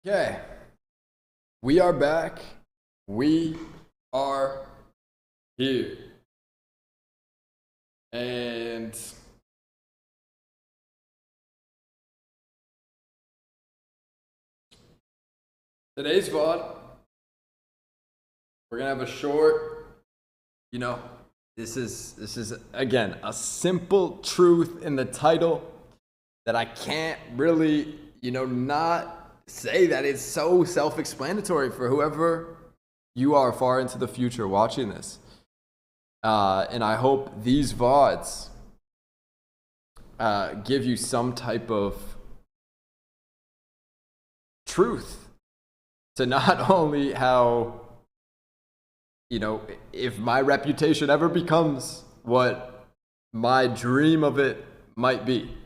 Okay, we are back. We are here. And today's VOD, we're gonna have a short, you know, this is again a simple truth in the title that I can't really, not say that it's so self-explanatory for whoever you are far into the future watching this. And I hope these VODs give you some type of truth to not only how, if my reputation ever becomes what my dream of it might be.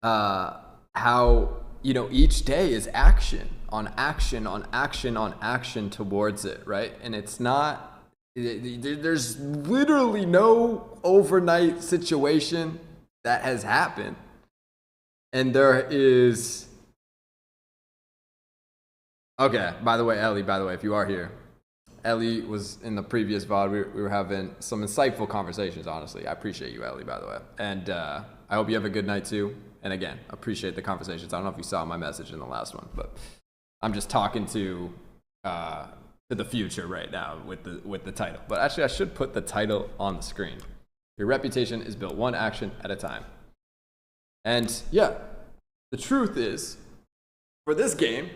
How, each day is action on action on action on action towards it, right? And it's not, there's literally no overnight situation that has happened. And there is, okay, by the way, if you are here, Ellie was in the previous VOD. We were having some insightful conversations, honestly. I appreciate you, Ellie, by the way. And I hope you have a good night, too. And again, appreciate the conversations. I don't know if you saw my message in the last one, but I'm just talking to the future right now with the title. But actually, I should put the title on the screen. Your reputation is built one action at a time. And yeah, the truth is, for this game,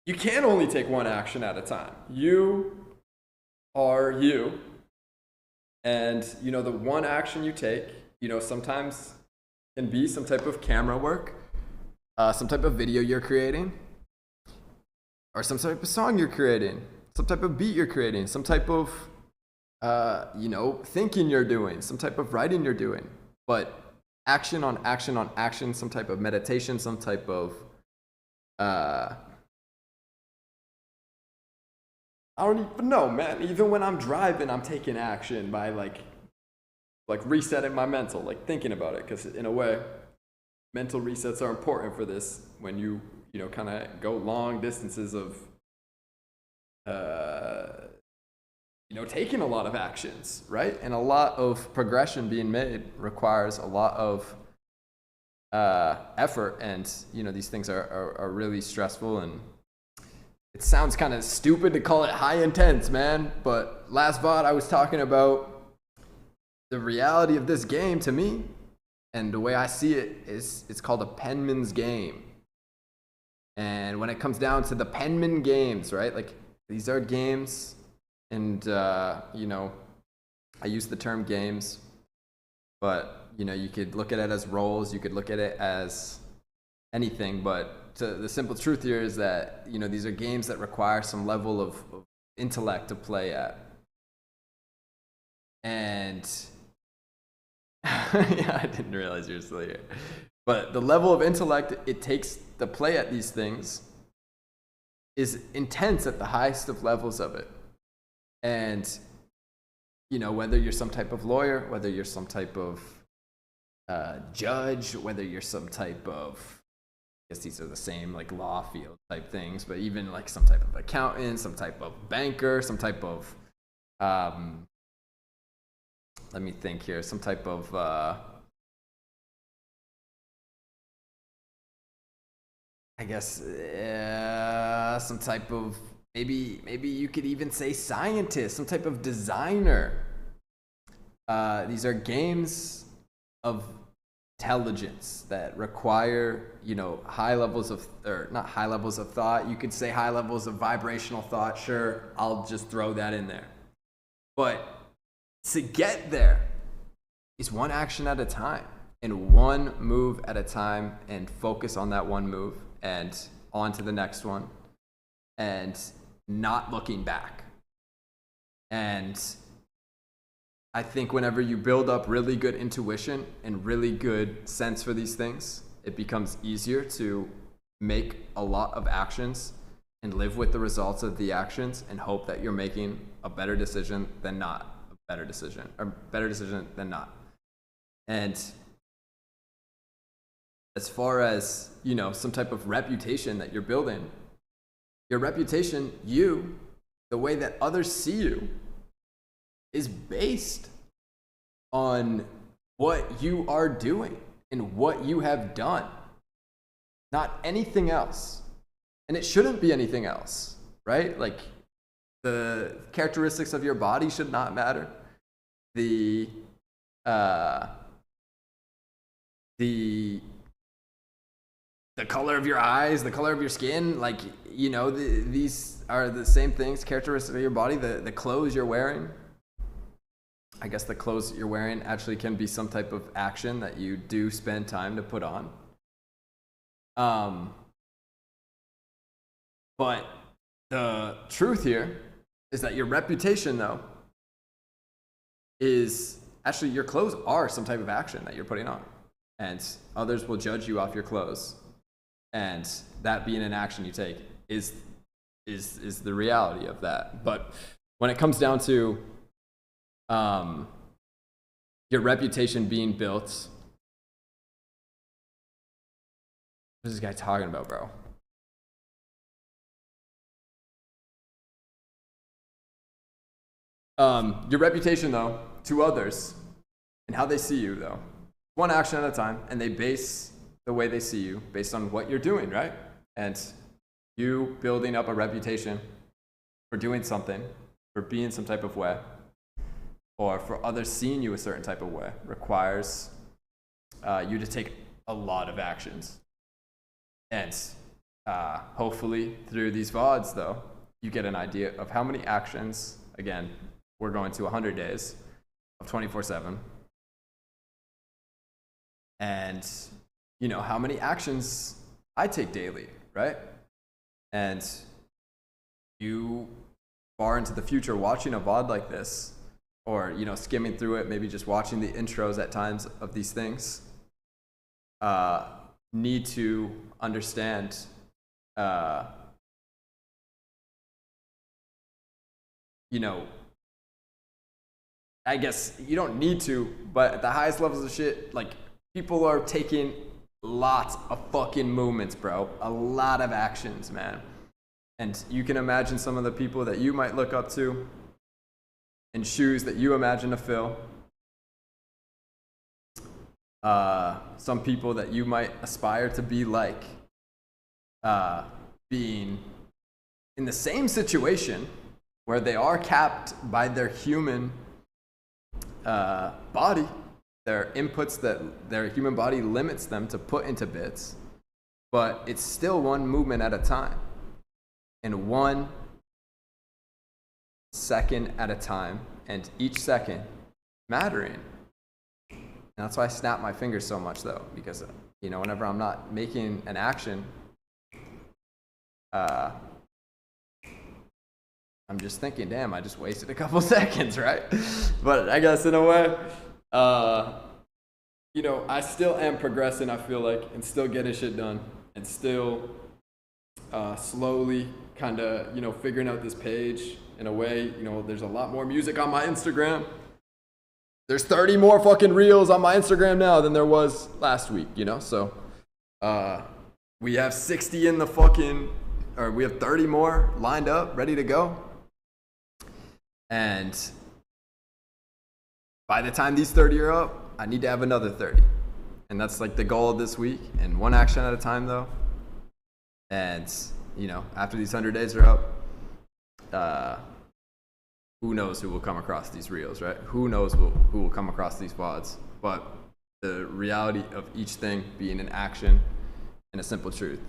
you can only take one action at a time. You are you. And, the one action you take, sometimes can be some type of camera work, some type of video you're creating, or some type of song you're creating, some type of beat you're creating, some type of, thinking you're doing, some type of writing you're doing. But action on action on action, some type of meditation, some type of, I don't even know, man. Even when I'm driving, I'm taking action by like resetting my mental, like thinking about it. Because in a way, mental resets are important for this when you kind of go long distances of, taking a lot of actions, right? And a lot of progression being made requires a lot of effort. And, these things are really stressful, and it sounds kind of stupid to call it high intense, man. But last VOD, I was talking about the reality of this game to me, and the way I see it is it's called a penman's game. And when it comes down to the penman games, right? Like, these are games, and I use the term games, but you could look at it as roles, you could look at it as anything, but the simple truth here is that these are games that require some level of intellect to play at. And yeah, I didn't realize you were still here. But the level of intellect it takes to play at these things is intense at the highest of levels of it. And whether you're some type of lawyer, whether you're some type of judge, whether you're some type of, I guess these are the same like law field type things, but even like some type of accountant, some type of banker, some type of let me think here, some type of I guess some type of, maybe you could even say scientist, some type of designer. These are games of intelligence that require, high levels of, or not high levels of thought. You could say high levels of vibrational thought. Sure, I'll just throw that in there. But to get there is one action at a time, and one move at a time, and focus on that one move and on to the next one, and not looking back. And I think whenever you build up really good intuition and really good sense for these things, it becomes easier to make a lot of actions and live with the results of the actions and hope that you're making a better decision than not. Better decision than not. And as far as, you know, some type of reputation that you're building, your reputation, the way that others see you, is based on what you are doing and what you have done, not anything else. And it shouldn't be anything else, right? Like, the characteristics of your body should not matter. The color of your eyes, the color of your skin, like, you know, these are the same things, characteristics of your body. The clothes you're wearing, I guess the clothes you're wearing actually can be some type of action that you do spend time to put on. But the truth here is that your reputation, though, is actually, your clothes are some type of action that you're putting on. And others will judge you off your clothes. And that being an action you take is the reality of that. But when it comes down to your reputation being built, what is this guy talking about, bro? Your reputation, though, to others and how they see you, though, one action at a time, and they base the way they see you based on what you're doing, right? And you building up a reputation for doing something, for being some type of way, or for others seeing you a certain type of way, requires you to take a lot of actions. And hopefully through these VODs, though, you get an idea of how many actions, again, we're going to 100 days of 24/7. And, you know, how many actions I take daily, right? And you far into the future watching a VOD like this, or, you know, skimming through it, maybe just watching the intros at times of these things, need to understand you know, I guess you don't need to, but at the highest levels of shit, like, people are taking lots of fucking movements, bro. A lot of actions, man. And you can imagine some of the people that you might look up to and shoes that you imagine to fill. Some people that you might aspire to be like, being in the same situation where they are capped by their human body, their inputs that their human body limits them to put into bits, but it's still one movement at a time and 1 second at a time, and each second mattering. And that's why I snap my fingers so much, though, because, you know, whenever I'm not making an action, I'm just thinking, damn, I just wasted a couple seconds, right? But I guess in a way, you know, I still am progressing, I feel like, and still getting shit done, and still slowly kind of, you know, figuring out this page in a way. You know, there's a lot more music on my Instagram. There's 30 more fucking reels on my Instagram now than there was last week, you know? So we have 60 in the fucking, or we have 30 more lined up, ready to go. And by the time these 30 are up, I need to have another 30. And that's like the goal of this week, and one action at a time, though. And, you know, after these 100 days are up, who knows who will come across these reels, right? Who knows who will come across these VODs. But the reality of each thing being an action and a simple truth